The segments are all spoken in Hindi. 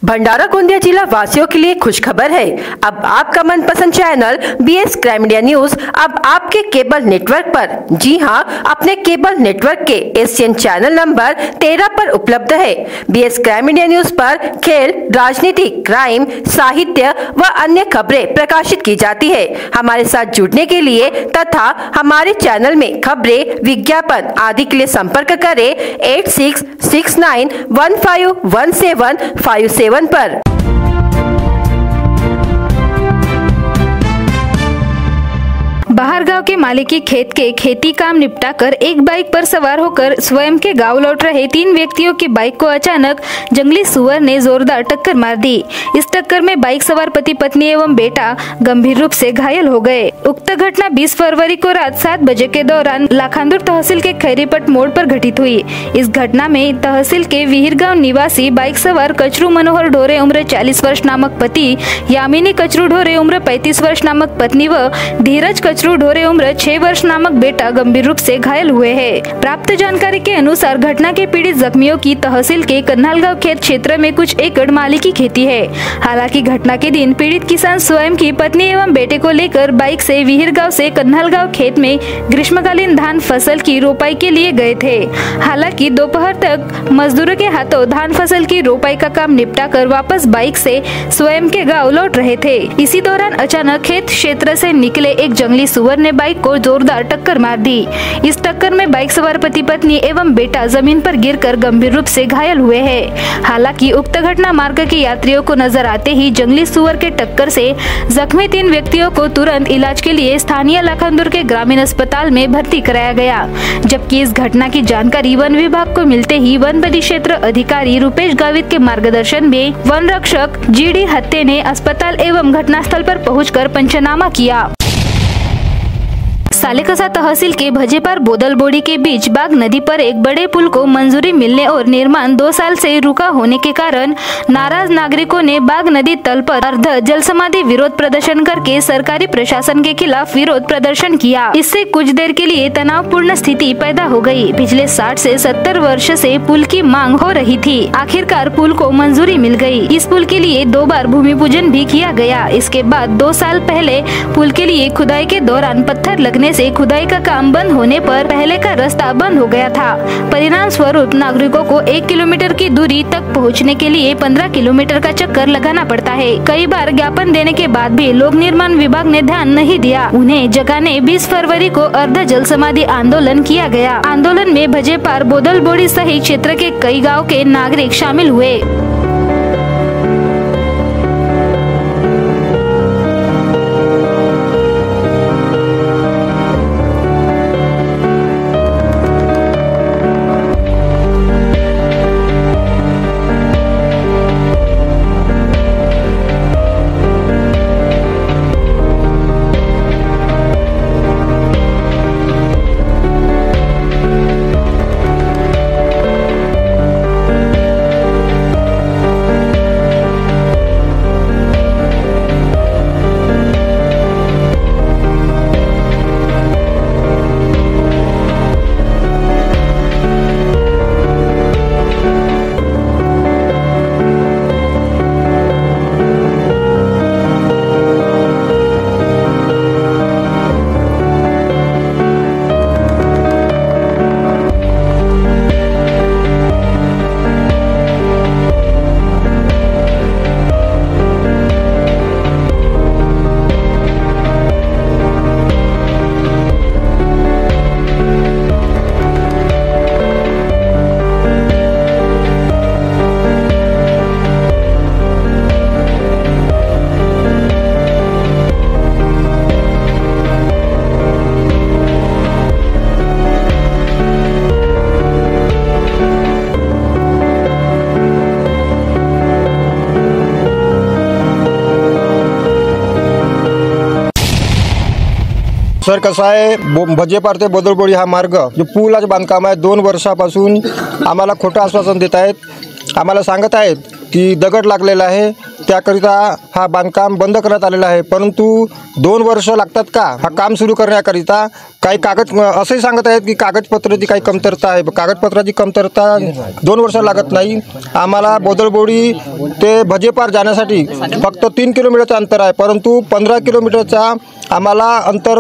भंडारा गोंदिया जिला वासियों के लिए खुशखबर है। अब आपका मनपसंद channel BS crime media news अब आपके केबल नेटवर्क पर, जी हां, अपने केबल नेटवर्क के एशियन चैनल नंबर 13 पर उपलब्ध है। बीएस क्राइम मीडिया न्यूज पर खेल, राजनीति, क्राइम, साहित्य व अन्य खबरें प्रकाशित की जाती है। हमारे साथ जुड़ने के लिए तथा हमारे चैनल में खबरें, विज्ञापन आदि के लिए संपर्क करें 8669151757 पर। बाहर गांव के मालिकी खेत के खेती काम निपटाकर एक बाइक पर सवार होकर स्वयं के गांव लौट रहे 3 व्यक्तियों की बाइक को अचानक जंगली सुअर ने जोरदार टक्कर मार दी। इस टक्कर में बाइक सवार पति पत्नी एवं बेटा गंभीर रूप से घायल हो गए। उक्त घटना 20 फरवरी को रात 7 बजे के दौरान लाखांदुर तहसील के खैरीपट मोड़ पर घटित हुई। इस घटना में तहसील के विहिर गाँव निवासी बाइक सवार कचरू मनोहर ढोरे उम्र 40 वर्ष नामक पति, यामिनी कचरू ढोरे उम्र 35 वर्ष नामक पत्नी व धीरज कचरू ढोरे उम्र 6 वर्ष नामक बेटा गंभीर रूप से घायल हुए हैं। प्राप्त जानकारी के अनुसार घटना के पीड़ित जख्मियों की तहसील के कन्हालगांव खेत क्षेत्र में कुछ एकड़ मालिकी खेती है। हालांकि घटना के दिन पीड़ित किसान स्वयं की पत्नी एवं बेटे को लेकर बाइक से विहिर गाँव से कन्हालगांव खेत में ग्रीष्मकालीन धान फसल की रोपाई के लिए गए थे। हालांकि दोपहर तक मजदूरों के हाथों धान फसल की रोपाई का काम निपटा कर वापस बाइक से स्वयं के गाँव लौट रहे थे। इसी दौरान अचानक खेत क्षेत्र से निकले एक जंगली सुअर ने बाइक को जोरदार टक्कर मार दी। इस टक्कर में बाइक सवार पति पत्नी एवं बेटा जमीन पर गिरकर गंभीर रूप से घायल हुए हैं। हालांकि उक्त घटना मार्ग के यात्रियों को नजर आते ही जंगली सुअर के टक्कर से जख्मी 3 व्यक्तियों को तुरंत इलाज के लिए स्थानीय लाखांदुर के ग्रामीण अस्पताल में भर्ती कराया गया। जबकि इस घटना की जानकारी वन विभाग को मिलते ही वन परिक्षेत्र अधिकारी रुपेश गावित के मार्गदर्शन में वन रक्षक GD हत्ते ने अस्पताल एवं घटनास्थल पर पहुंचकर पंचनामा किया। सालेकसा तहसील के भजेपार बोदलबोड़ी के बीच बाग नदी पर एक बड़े पुल को मंजूरी मिलने और निर्माण 2 साल से रुका होने के कारण नाराज नागरिकों ने बाग नदी तल पर अर्ध जल समाधि विरोध प्रदर्शन करके सरकारी प्रशासन के खिलाफ विरोध प्रदर्शन किया। इससे कुछ देर के लिए तनावपूर्ण स्थिति पैदा हो गई। पिछले 60 से 70 वर्ष से पुल की मांग हो रही थी। आखिरकार पुल को मंजूरी मिल गई। इस पुल के लिए 2 बार भूमि पूजन भी किया गया। इसके बाद 2 साल पहले पुल के लिए खुदाई के दौरान पत्थर लगने से खुदाई का काम बंद होने पर पहले का रास्ता बंद हो गया था। परिणाम स्वरूप नागरिकों को 1 किलोमीटर की दूरी तक पहुंचने के लिए 15 किलोमीटर का चक्कर लगाना पड़ता है। कई बार ज्ञापन देने के बाद भी लोक निर्माण विभाग ने ध्यान नहीं दिया। उन्हें जगाने 20 फरवरी को अर्ध जल समाधि आंदोलन किया गया। आंदोलन में भजेपार बोदलबोड़ी सहित क्षेत्र के कई गाँव के नागरिक शामिल हुए। सर कसं आहे, भजेपार ते बोदलबोडी हा मार्ग जो पुलाचं बांधकाम आहे 2 वर्षापासून आम्हाला खोटं आश्वासन देत आहेत। आम्हाला सांगत आहेत की दगड लागलेला आहे, त्याकरिता हा बांधकाम बंद करण्यात आलेला आहे। परंतु 2 वर्ष लागतात का हा काम सुरू करण्याकरिता? काही कागद असंही सांगत आहेत की कागदपत्राची काही कमतरता आहे। कागदपत्राची कमतरता 2 वर्ष लागत नाही। आम्हाला बोदलबोडी ते भजेपार जाण्यासाठी फक्त 3 किलोमीटरचं अंतर आहे, परंतु 15 किलोमीटरचा आम्हाला अंतर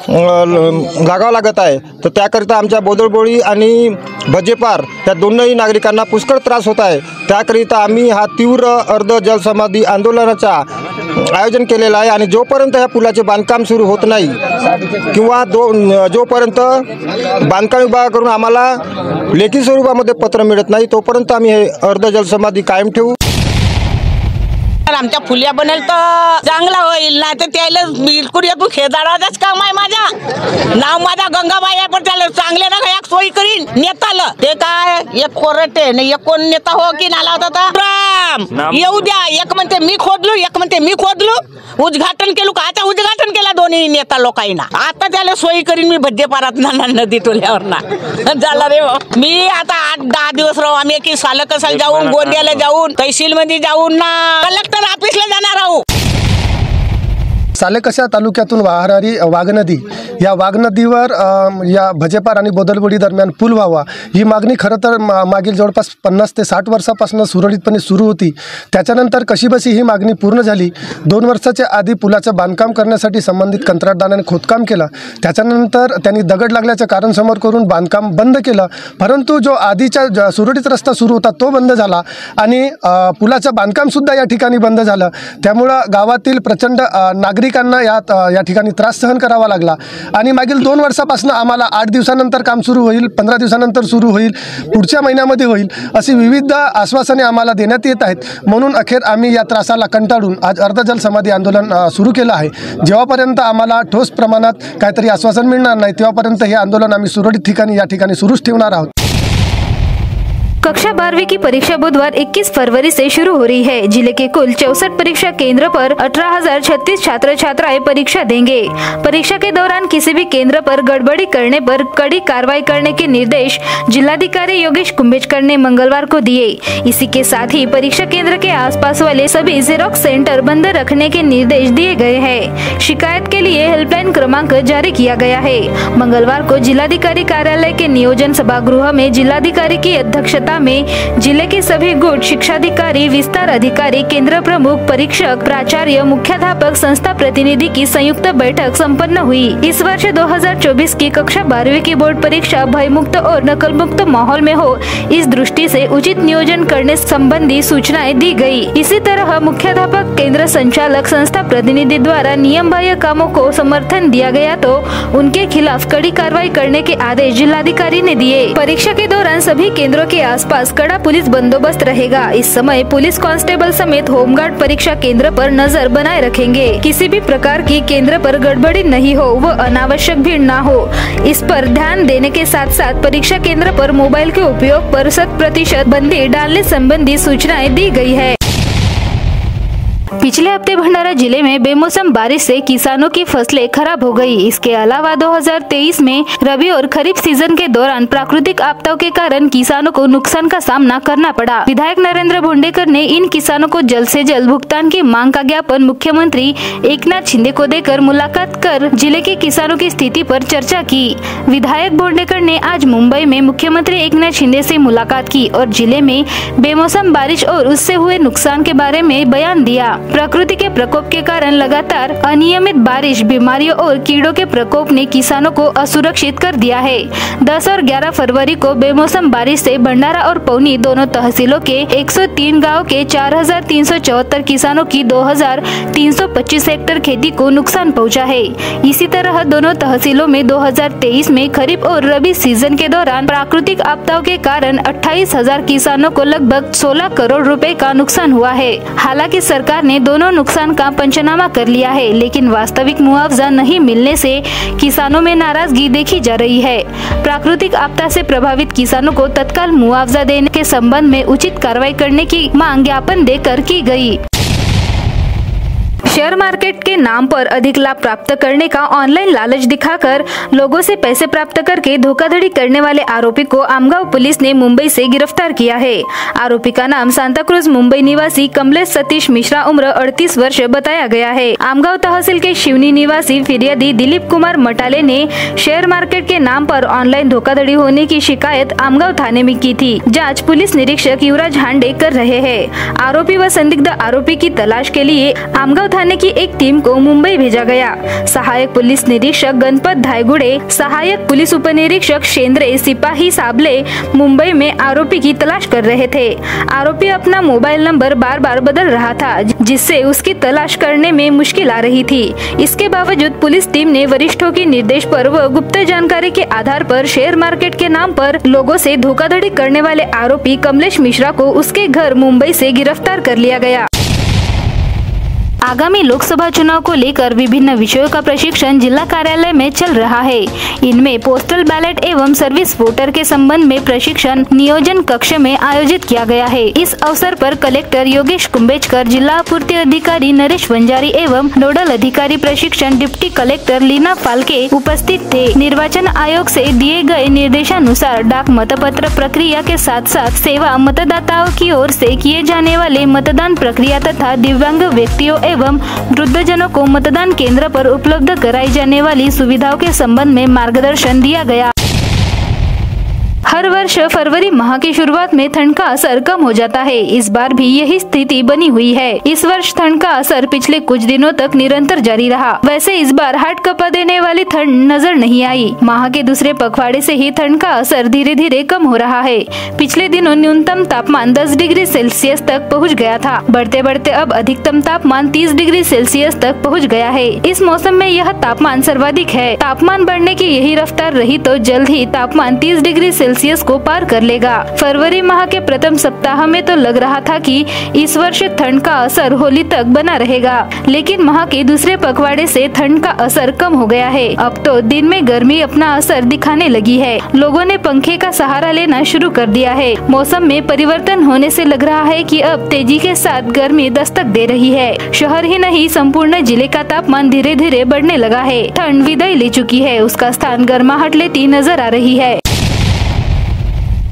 लागावं लागत आहे। तर त्याकरिता आमच्या बोदलबोडी आणि भजेपार या दोनही नागरिकांना पुष्कळ त्रास होत आहे। त्याकरिता आम्ही हा तीव्र अर्ध जलसमाधी आंदोलनाचा आयोजन केलेलं आहे आणि जोपर्यंत या पुलाचे बांधकाम सुरू होत नाही किंवा जोपर्यंत बांधकाम विभागाकडून आम्हाला लेखी स्वरूपामध्ये पत्र मिळत नाही तोपर्यंत आम्ही हे अर्ध जलसमाधी कायम ठेवू। आमच्या फुल्या बनेल तर चांगला होईल, नाही तर त्याला बिलकुल येतो खेदाडाच काम आहे। माझा नाव माझा गंगाबाई आहे, पण त्याला चांगले ना एक सोयी करीन नेताला। ते काय एक कोरटे नाही, एक कोण नेता हो की नाला होता राम येऊ द्या। एक म्हणते मी खोदलो, एक म्हणते मी खोदलो, उद्घाटन केलो का? आता उद्घाटन केला दोन्ही नेता लोकांना। आता त्याला सोयी करीन मी भज्जेपारात ना नदी टोल्यावर ना झाला रे। मी आता 8-10 दिवस राहू आम्ही की सालकसाल जाऊन, गोंदियाला जाऊन, तहसील मध्ये जाऊन ना कलेक्टर ऑफिसला जाणार आहोत। सालेकसा तालुक्यातून वाहणारी वाघनदी, या वाघनदीवर या भजेपार आणि बोदलबोडी दरम्यान पूल व्हावा ही मागणी खरं तर मागील जवळपास 50 ते 60 वर्षापासून सुरळीतपणे सुरू होती। त्याच्यानंतर कशीबशी ही मागणी पूर्ण झाली। 2 वर्षाच्या आधी पुलाचं बांधकाम करण्यासाठी संबंधित कंत्राटदाराने खोदकाम केलं, त्याच्यानंतर त्यांनी दगड लागल्याचं कारण समोर करून बांधकाम बंद केलं। परंतु जो आधीचा सुरळीत रस्ता सुरू होता तो बंद झाला आणि पुलाचं बांधकामसुद्धा या ठिकाणी बंद झालं। त्यामुळं गावातील प्रचंड नागरिकांना या ठिकाणी त्रास सहन करावा लागला आणि मागील 2 वर्षापासून आम्हाला 8 दिवसानंतर काम सुरू होईल, 15 दिवसानंतर सुरू होईल, पुढच्या महिन्यामध्ये होईल अशी विविध आश्वासने आम्हाला देण्यात येत आहेत। म्हणून अखेर आम्ही या त्रासाला कंटाळून आज अर्ध जलसमाधी आंदोलन सुरू केलं आहे। जेव्हापर्यंत आम्हाला ठोस प्रमाणात काहीतरी आश्वासन मिळणार नाही तेव्हापर्यंत हे आंदोलन आम्ही सुरळीत ठिकाणी या ठिकाणी सुरूच ठेवणार आहोत। कक्षा 12वीं की परीक्षा बुधवार 21 फरवरी से शुरू हो रही है। जिले के कुल 64 परीक्षा केंद्र पर 18,036 छात्र छात्राएं परीक्षा देंगे। परीक्षा के दौरान किसी भी केंद्र पर गड़बड़ी करने पर कड़ी कार्रवाई करने के निर्देश जिलाधिकारी योगेश कुंभेजकर ने मंगलवार को दिए। इसी के साथ ही परीक्षा केंद्र के आसपास वाले सभी जेरोक्स सेंटर बंद रखने के निर्देश दिए गए हैं। शिकायत के लिए हेल्पलाइन क्रमांक जारी किया गया है। मंगलवार को जिलाधिकारी कार्यालय के नियोजन सभागृह में जिलाधिकारी की अध्यक्षता में जिले के सभी गुट शिक्षाधिकारी, विस्तार अधिकारी, केंद्र प्रमुख, परीक्षक, प्राचार्य, मुख्याध्यापक, संस्था प्रतिनिधि की संयुक्त बैठक संपन्न हुई। इस वर्ष 2024 की कक्षा 12वीं की बोर्ड परीक्षा भयमुक्त और नकल मुक्त माहौल में हो, इस दृष्टि से उचित नियोजन करने संबंधी सूचनाएं दी गई। इसी तरह मुख्याध्यापक, केंद्र संचालक, संस्था प्रतिनिधि द्वारा नियम बाह्य कामों को समर्थन दिया गया तो उनके खिलाफ कड़ी कार्रवाई करने के आदेश जिलाधिकारी ने दिए। परीक्षा के दौरान सभी केंद्रों के आसपास कड़ा पुलिस बंदोबस्त रहेगा। इस समय पुलिस कांस्टेबल समेत होमगार्ड परीक्षा केंद्र पर नजर बनाए रखेंगे। किसी भी प्रकार की केंद्र पर गड़बड़ी नहीं हो व अनावश्यक भीड़ न हो, इस पर ध्यान देने के साथ साथ परीक्षा केंद्र पर मोबाइल के उपयोग पर 100% बंदी डालने संबंधी सूचनाएं दी गई है। पिछले हफ्ते भंडारा जिले में बेमौसम बारिश से किसानों की फसलें खराब हो गई। इसके अलावा 2023 में रबी और खरीफ सीजन के दौरान प्राकृतिक आपदाओं के कारण किसानों को नुकसान का सामना करना पड़ा। विधायक नरेंद्र भोंडेकर ने इन किसानों को जल्द से जल्द भुगतान की मांग का ज्ञापन मुख्यमंत्री एकनाथ शिंदे को देकर मुलाकात कर जिले के किसानों की स्थिति पर चर्चा की। विधायक भोंडेकर ने आज मुंबई में मुख्यमंत्री एकनाथ शिंदे से मुलाकात की और जिले में बेमौसम बारिश और उससे हुए नुकसान के बारे में बयान दिया। प्रकृति के प्रकोप के कारण लगातार अनियमित बारिश, बीमारियों और कीड़ों के प्रकोप ने किसानों को असुरक्षित कर दिया है। 10 और 11 फरवरी को बेमौसम बारिश से भंडारा और पौनी दोनों तहसीलों के 103 गांव के 4,374 किसानों की 2,325 हेक्टेयर खेती को नुकसान पहुंचा है। इसी तरह दोनों तहसीलों में 2023 में खरीफ और रबी सीजन के दौरान प्राकृतिक आपदाओं के कारण 28,000 किसानों को लगभग 16 करोड़ रुपए का नुकसान हुआ है। हालांकि सरकार ने दोनों नुकसान का पंचनामा कर लिया है, लेकिन वास्तविक मुआवजा नहीं मिलने से किसानों में नाराजगी देखी जा रही है। प्राकृतिक आपदा से प्रभावित किसानों को तत्काल मुआवजा देने के संबंध में उचित कार्रवाई करने की मांग ज्ञापन देकर की गई। शेयर मार्केट के नाम पर अधिक लाभ प्राप्त करने का ऑनलाइन लालच दिखाकर लोगों से पैसे प्राप्त करके धोखाधड़ी करने वाले आरोपी को आमगांव पुलिस ने मुंबई से गिरफ्तार किया है। आरोपी का नाम सांताक्रूज मुंबई निवासी कमलेश सतीश मिश्रा उम्र 38 वर्ष बताया गया है। आमगांव तहसील के शिवनी निवासी फिरियादी दिलीप कुमार मटाले ने शेयर मार्केट के नाम पर ऑनलाइन धोखाधड़ी होने की शिकायत आमगांव थाने में की थी। जांच पुलिस निरीक्षक युवराज हांडे कर रहे हैं। आरोपी व संदिग्ध आरोपी की तलाश के लिए आमगांव थाने की एक टीम को मुंबई भेजा गया। सहायक पुलिस निरीक्षक गणपत धायगुड़े, सहायक पुलिस उपनिरीक्षक शेंद्रे सिपाही साबले मुंबई में आरोपी की तलाश कर रहे थे। आरोपी अपना मोबाइल नंबर बार बार बदल रहा था, जिससे उसकी तलाश करने में मुश्किल आ रही थी। इसके बावजूद पुलिस टीम ने वरिष्ठों के निर्देश पर व गुप्त जानकारी के आधार पर शेयर मार्केट के नाम पर लोगों से धोखाधड़ी करने वाले आरोपी कमलेश मिश्रा को उसके घर मुंबई से गिरफ्तार कर लिया गया। आगामी लोकसभा चुनाव को लेकर विभिन्न विषयों का प्रशिक्षण जिला कार्यालय में चल रहा है। इनमें पोस्टल बैलेट एवं सर्विस वोटर के संबंध में प्रशिक्षण नियोजन कक्ष में आयोजित किया गया है। इस अवसर पर कलेक्टर योगेश कुंभेजकर, जिला आपूर्ति अधिकारी नरेश वंजारी एवं नोडल अधिकारी प्रशिक्षण डिप्टी कलेक्टर लीना फाल्के उपस्थित थे। निर्वाचन आयोग से दिए गए निर्देशानुसार डाक मतपत्र प्रक्रिया के साथ साथ सेवा मतदाताओं की ओर से किए जाने वाले मतदान प्रक्रिया तथा दिव्यांग व्यक्तियों एवं वृद्धजनों को मतदान केंद्र पर उपलब्ध कराई जाने वाली सुविधाओं के संबंध में मार्गदर्शन दिया गया। हर वर्ष फरवरी माह की शुरुआत में ठंड का असर कम हो जाता है। इस बार भी यही स्थिति बनी हुई है। इस वर्ष ठंड का असर पिछले कुछ दिनों तक निरंतर जारी रहा। वैसे इस बार हाथ कपा देने वाली ठंड नजर नहीं आई। माह के दूसरे पखवाड़े से ही ठंड का असर धीरे धीरे कम हो रहा है। पिछले दिनों न्यूनतम तापमान 10 डिग्री सेल्सियस तक पहुँच गया था। बढ़ते बढ़ते अब अधिकतम तापमान 30 डिग्री सेल्सियस तक पहुँच गया है। इस मौसम में यह तापमान सर्वाधिक है। तापमान बढ़ने की यही रफ्तार रही तो जल्द ही तापमान 30 डिग्री सेल्सियस को पार कर लेगा। फरवरी माह के प्रथम सप्ताह में तो लग रहा था कि इस वर्ष ठंड का असर होली तक बना रहेगा, लेकिन माह के दूसरे पखवाड़े से ठंड का असर कम हो गया है। अब तो दिन में गर्मी अपना असर दिखाने लगी है। लोगों ने पंखे का सहारा लेना शुरू कर दिया है। मौसम में परिवर्तन होने से लग रहा है कि अब तेजी के साथ गर्मी दस्तक दे रही है। शहर ही नहीं, संपूर्ण जिले का तापमान धीरे धीरे बढ़ने लगा है। ठंड विदाई ले चुकी है, उसका स्थान गर्माहट लेती नजर आ रही है।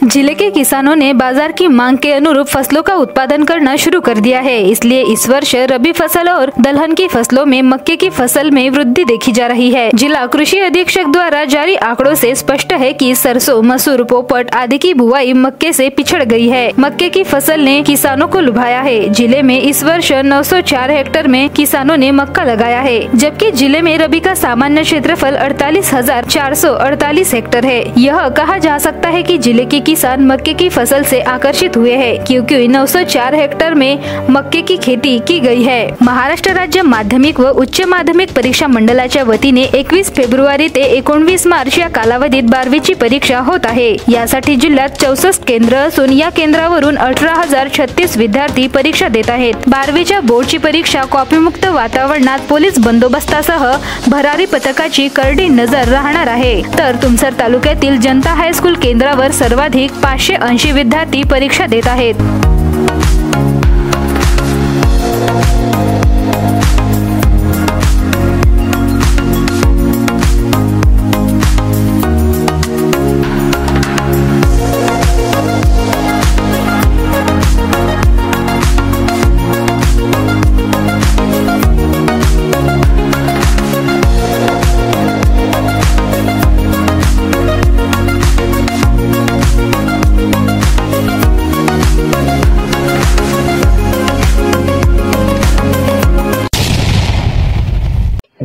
जिले के किसानों ने बाजार की मांग के अनुरूप फसलों का उत्पादन करना शुरू कर दिया है। इसलिए इस वर्ष रबी फसल और दलहन की फसलों में मक्के की फसल में वृद्धि देखी जा रही है। जिला कृषि अधीक्षक द्वारा जारी आंकड़ों से स्पष्ट है कि सरसों, मसूर, पोपट आदि की बुआई मक्के से पिछड़ गई है। मक्के की फसल ने किसानों को लुभाया है। जिले में इस वर्ष 904 हेक्टेयर में किसानों ने मक्का लगाया है, जबकि जिले में रबी का सामान्य क्षेत्रफल 48,448 हेक्टेयर है। यह कहा जा सकता है कि जिले के किसान मक्के की फसल से आकर्षित हुए हैं, क्योंकि 904 हेक्टेयर में मक्के की खेती की गई है। महाराष्ट्र राज्य माध्यमिक व उच्च माध्यमिक परीक्षा मंडळाच्या वतीने 21 फेब्रुवारी ते 19 मार्च या कालावधीत 12वीची परीक्षा होत आहे। यासाठी जिल्ह्यात 64 केंद्र असून या केंद्रावरून 18,036 विद्यार्थी परीक्षा देत आहेत। 12वीच्या बोर्डची परीक्षा कॉपीमुक्त वातावरणात पोलीस बंदोबस्तासह भरारी पथकाची करडी नजर राहणार आहे। तर तुमसर तालुक्यातील जनता हायस्कूल केंद्रावर सर्वाधिक 580 विद्यार्थी परीक्षा देत आहेत।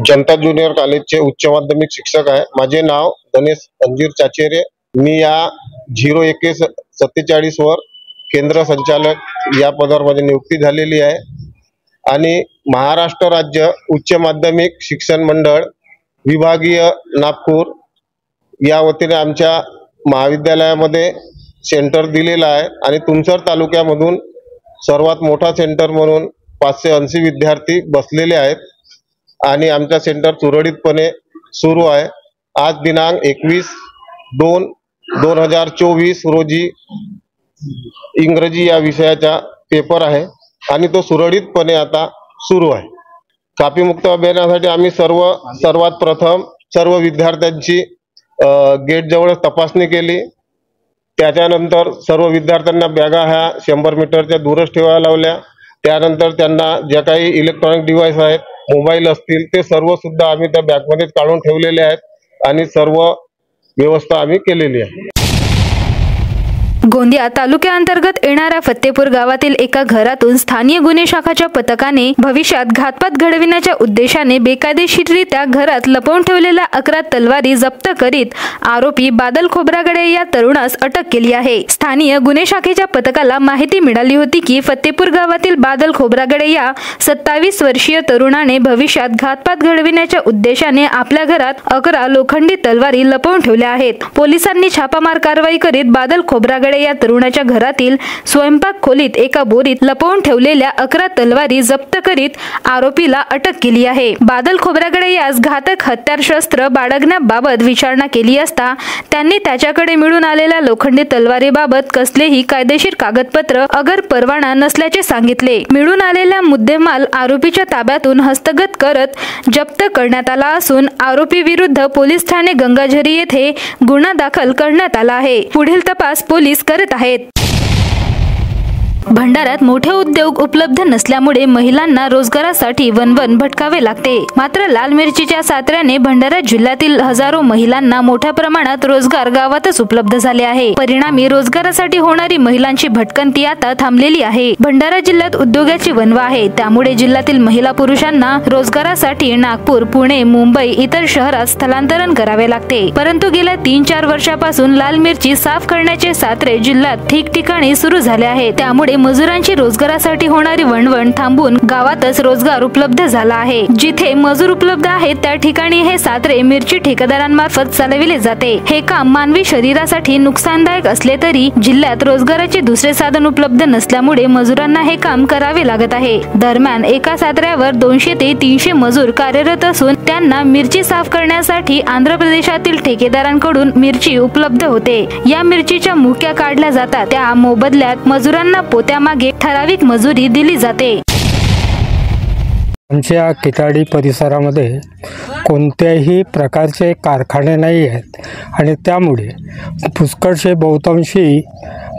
जनता ज्युनियर कॉलेजचे उच्च माध्यमिक शिक्षक आहे। माझे नाव गणेश अंजीर चाचेरे। मी या 0147 वर केंद्र संचालक या पदावर माझी नियुक्ती झालेली आहे आणि महाराष्ट्र राज्य उच्च माध्यमिक शिक्षण मंडळ विभागीय नागपूर या वतीने आमच्या महाविद्यालयामध्ये सेंटर दिलेलं आहे आणि तुमसर तालुक्यामधून सर्वात मोठा सेंटर म्हणून 580 विद्यार्थी बसलेले आहेत आणि आमचा सेंटर सुरळीतपणे सुरू आहे। आज दिनांक 21/2/2024 रोजी इंग्रजी या विषयाचा पेपर आहे आणि तो सुरळीतपणे आता सुरू आहे। कापीमुक्त अभियानासाठी आम्ही सर्वात प्रथम सर्व विद्यार्थ्यांची गेट जवळच तपासणी केली। त्याच्यानंतर सर्व विद्यार्थ्यांना बॅगा ह्या 100 मीटरच्या दूरच ठेवायला लावल्या। त्यानंतर त्यांना ज्या काही इलेक्ट्रॉनिक डिव्हाइस आहेत, मोबाईल असतील, ते सर्व सुद्धा आम्ही त्या बॅगमध्येच काढून ठेवलेले आहेत आणि सर्व व्यवस्था आम्ही केलेली आहे। गोंदिया तालुक्याअंतर्गत येणाऱ्या फत्तेपूर गावातील एका घरातून स्थानिक गुन्हे शाखाच्या पथकाने भविष्यात घातपात घडविण्याच्या उद्देशाने बेकायदेशीररित्या घरात लपवून ठेवलेल्या 11 तलवारी जप्त करीत आरोपी बादल खोब्रागडे या तरुणास अटक केली आहे। स्थानिक गुन्हे शाखेच्या पथकाला माहिती मिळाली होती की फत्तेपूर गावातील बादल खोब्रागडे या 27 वर्षीय तरुणाने भविष्यात घातपात घडविण्याच्या उद्देशाने आपल्या घरात 11 लोखंडी तलवारी लपवून ठेवल्या आहेत। पोलिसांनी छापामार कारवाई करीत बादल खोब्रागडे या तरुणाच्या घरातील स्वयंपाक खोलीत एका बोरीत लपवून ठेवलेल्या 11 तलवारी जप्त करीत आरोपीला अटक केली आहे। बादल खोब्रागडे यास घातक हत्यारशस्त्र बाळगण्याबाबत विचारणा केली असता त्यांनी त्याच्याकडे मिळून आलेल्या लोखंडी तलवारीबाबत कसलेही कायदेशीर कागदपत्र अगर परवाना नसल्याचे सांगितले। मिळून आलेला मुद्देमाल आरोपीच्या ताब्यातून हस्तगत करत जप्त करण्यात आला असून आरोपी विरुद्ध पोलीस ठाणे गंगाझरी येथे गुन्हा दाखल करण्यात आला आहे। पुढील तपास पोलीस करत आहेत। भंडाऱ्यात मोठे उद्योग उपलब्ध नसल्यामुळे महिलांना रोजगारासाठी वनवन भटकावे लागते। मात्र लाल मिरचीच्या सात्र्याने भंडारा जिल्ह्यातील हजारो महिलांना मोठ्या प्रमाणात रोजगार गावातच उपलब्ध झाले आहे। परिणामी रोजगारासाठी होणारी महिलांची भटकंती आता थांबलेली आहे। भंडारा जिल्ह्यात उद्योगाची वणवा आहे, त्यामुळे जिल्ह्यातील महिला पुरुषांना रोजगारासाठी नागपूर, पुणे, मुंबई इतर शहरात स्थलांतरण करावे लागते। परंतु गेल्या 3-4 वर्षापासून लाल मिरची साफ करण्याचे सात्रे जिल्ह्यात ठिकठिकाणी सुरू झाले आहे। त्यामुळे मजुरांची रोजगारासाठी होणारी वणवण थांबून गावातच रोजगार उपलब्ध झाला आहे। जिथे मजूर उपलब्ध आहेत त्या ठिकाणी हे सात्रे मिरची ठेकेदारांमार्फत चालविले जाते। हे काम मानवी शरीरासाठी नुकसानदायक असले तरी जिल्ह्यात रोजगाराचे दुसरे साधन उपलब्ध नसल्यामुळे मजुरांना हे काम करावे लागत आहे। दरम्यान एका सात्र्यावर 200 ते 300 मजूर कार्यरत असून त्यांना मिरची साफ करण्यासाठी आंध्र प्रदेशातील ठेकेदारांकडून मिरची उपलब्ध होते। या मिरचीच्या मुक्या काढल्या जातात, त्या मोबदल्यात मजुरांना त्यामागे ठराविक मजुरी दिली जाते। आमच्या किटाडी परिसरामध्ये कोणत्याही प्रकारचे कारखाने नाही आहेत आणि त्यामुळे पुष्कळसे बहुतांशी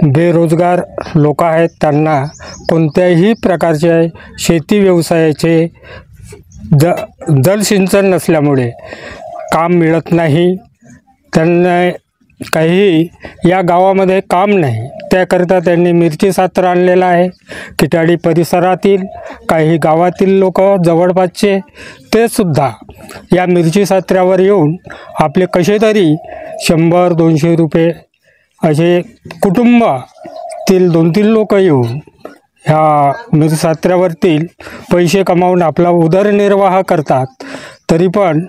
बेरोजगार लोक आहेत। त्यांना कोणत्याही प्रकारचे शेती व्यवसायाचे जलसिंचन नसल्यामुळे काम मिळत नाही। त्यांना काही या गावामध्ये काम नाही, त्याकरिता त्यांनी मिरची सात्र आणलेला आहे। किटाडी परिसरातील काही गावातील लोक जवळपासचे ते सुद्धा या मिरची सात्र्यावर येऊन आपले कसे तरी 100-200 रुपये असे कुटुंबातील 2-3 लोक येऊन ह्या मिरची सात्र्यावरतील पैसे कमावून आपला उदरनिर्वाह करतात। तरी पण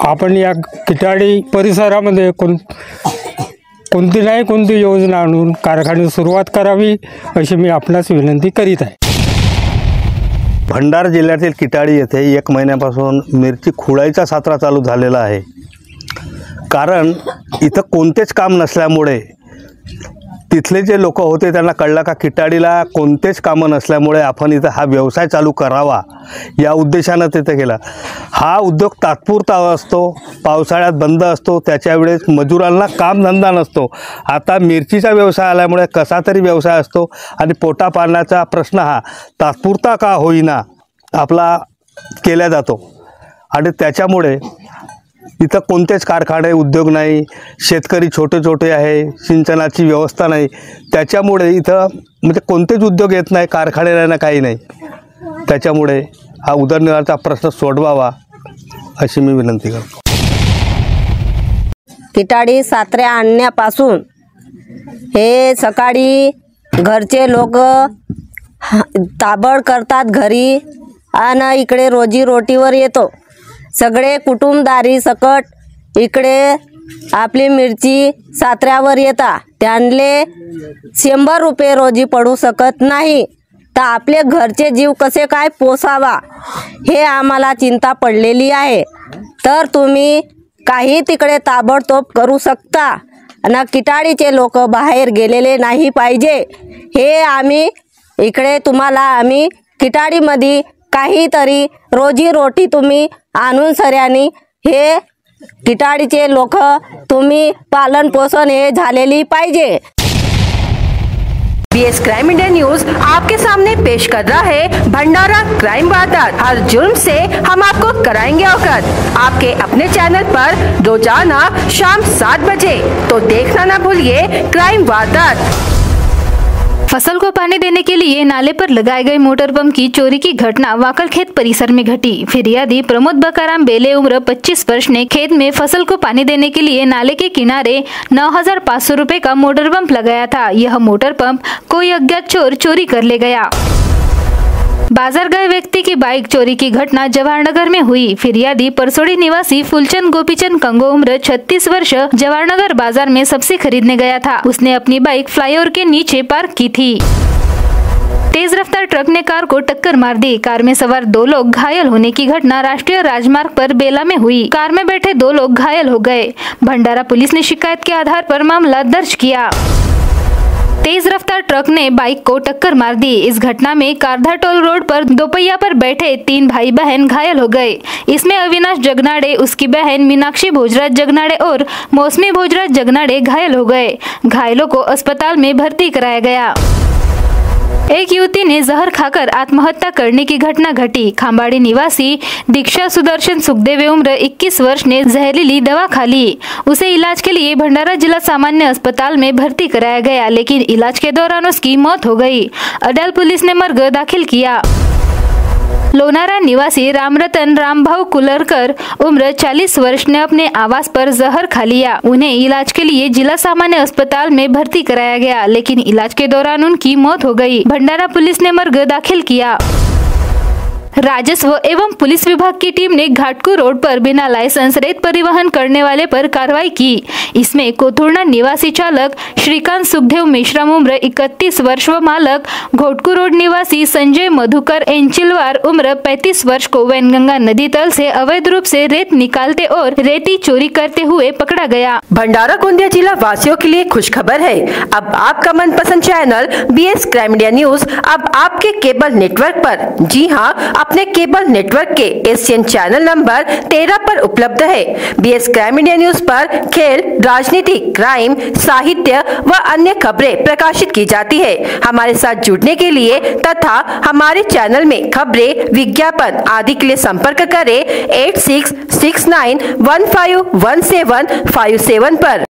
आपण या किटाडी परिसरामध्ये कोणती नाही कोणती योजना आणून कारखान्याची सुरुवात करावी अशी मी आपणास विनंती करीत आहे। भंडारा जिल्ह्यातील किटाडी येथे 1 महिन्यापासून मिरची खुडायचा सात्रा चालू झालेला आहे। कारण इथं कोणतेच काम नसल्यामुळे तिथले जे लोक होते त्यांना कळलं का किटाडीला कोणतेच कामं नसल्यामुळे आपण इथं हा व्यवसाय चालू करावा, या उद्देशानं तिथं केला। हा उद्योग तात्पुरता असतो, पावसाळ्यात बंद असतो, त्याच्या वेळेस मजुरांना कामधंदा नसतो। आता मिरचीचा व्यवसाय आल्यामुळे कसा तरी व्यवसाय असतो आणि पोटा पाण्याचा प्रश्न हा तात्पुरता का होईना आपला केला जातो आणि त्याच्यामुळे इथं कोणतेच कारखाने उद्योग नाही, शेतकरी छोटे छोटे आहे, सिंचनाची व्यवस्था नाही, त्याच्यामुळे इथं म्हणजे कोणतेच उद्योग येत नाही, कारखाने नाही ना काही नाही। त्याच्यामुळे हा उदरनिर्वाहाचा प्रश्न सोडवावा अशी मी विनंती करतो। किटाडी सात्र्या आणण्यापासून हे सकाळी घरचे लोक ताबड करतात घरी आणि इकडे रोजीरोटीवर येतो। सगळे कुटुंबदारी सकट इकडे आपली मिरची सात्र्यावर येता, त्यांले 100 रुपये रोजी पडू शकत नाही, तर आपले घरचे जीव कसे काय पोसावा हे आम्हाला चिंता पडलेली आहे। तर तुम्ही काही तिकडे ताबडतोब करू शकता आणि किटाडीचे लोक बाहेर गेलेले नाही पाहिजे, हे आम्ही इकडे तुम्हाला आम्ही किटाडीमध्ये काहीतरी रोजीरोटी तुम्ही आणून सऱ्यानी हे किटाडीचे लोक तुम्ही पालन पोषण हे झालेली पाहिजे। BS क्राइम इंडिया न्यूज आपके सामने पेश कर रहा है भंडारा क्राइम वारदात। हर जुर्म से हम आपको कराएंगे अवगत। आपके अपने चैनल पर रोजाना शाम 7 बजे, तो देखना ना भूलिए क्राइम वारदात। फसल को पानी देने के लिए नाले पर लगाए गए मोटर पंप की चोरी की घटना वाकल खेत परिसर में घटी। फिरियादी प्रमोद बकाराम बेले उम्र 25 वर्ष ने खेत में फसल को पानी देने के लिए नाले के किनारे 9,500 रुपए का मोटर पंप लगाया था। यह मोटर पंप कोई अज्ञात चोर चोरी कर ले गया। बाजार गए व्यक्ति की बाइक चोरी की घटना जवाहरनगर में हुई। फिरियादी परसोड़ी निवासी फुलचंद गोपीचंद कंगो उम्र 36 वर्ष जवाहरनगर बाजार में सब्जी खरीदने गया था। उसने अपनी बाइक फ्लाईओवर के नीचे पार्क की थी। तेज रफ्तार ट्रक ने कार को टक्कर मार दी। कार में सवार 2 लोग घायल होने की घटना राष्ट्रीय राजमार्ग पर बेला में हुई। कार में बैठे 2 लोग घायल हो गए। भंडारा पुलिस ने शिकायत के आधार पर मामला दर्ज किया। तेज रफ्तार ट्रक ने बाइक को टक्कर मार दी। इस घटना में कारधा टोल रोड पर दोपहिया पर बैठे 3 भाई बहन घायल हो गए। इसमें अविनाश जगनाड़े, उसकी बहन मीनाक्षी भोजराज जगनाड़े और मौसमी भोजराज जगनाड़े घायल हो गए। घायलों को अस्पताल में भर्ती कराया गया। एक युवती ने जहर खाकर आत्महत्या करने की घटना घटी। खांबाड़ी निवासी दीक्षा सुदर्शन सुखदेव उम्र 21 वर्ष ने जहरीली दवा खा ली। उसे इलाज के लिए भंडारा जिला सामान्य अस्पताल में भर्ती कराया गया, लेकिन इलाज के दौरान उसकी मौत हो गई। अडाल पुलिस ने मर्ग दाखिल किया। लोनारा निवासी रामरतन रामभाव कुलरकर उम्र 40 वर्ष ने अपने आवास पर जहर खा लिया। उन्हें इलाज के लिए जिला सामान्य अस्पताल में भर्ती कराया गया, लेकिन इलाज के दौरान उनकी मौत हो गई। भंडारा पुलिस ने मर्ग दाखिल किया। राजस्व एवं पुलिस विभाग की टीम ने घाटकू रोड पर बिना लाइसेंस रेत परिवहन करने वाले पर कार्रवाई की। इसमें कोथुर्णा निवासी चालक श्रीकांत सुखदेव मेश्राम उम्र 31 वर्ष व मालक घोटकू रोड निवासी संजय मधुकर एंचिलवार उम्र 35 वर्ष को वैनगंगा नदी तल से अवैध रूप से रेत निकालते और रेती चोरी करते हुए पकड़ा गया। भंडारा गोंदिया जिला वासियों के लिए खुशखबर है। अब आपका मनपसंद channel BS crime India news अब आपके केबल नेटवर्क पर, जी हाँ, अपने केबल नेटवर्क के एशियन चैनल नंबर 13 पर उपलब्ध है। BS क्राइम इंडिया न्यूज पर खेल, राजनीति, क्राइम, साहित्य व अन्य खबरें प्रकाशित की जाती है। हमारे साथ जुड़ने के लिए तथा हमारे चैनल में खबरें, विज्ञापन आदि के लिए संपर्क करें 8669151757 पर।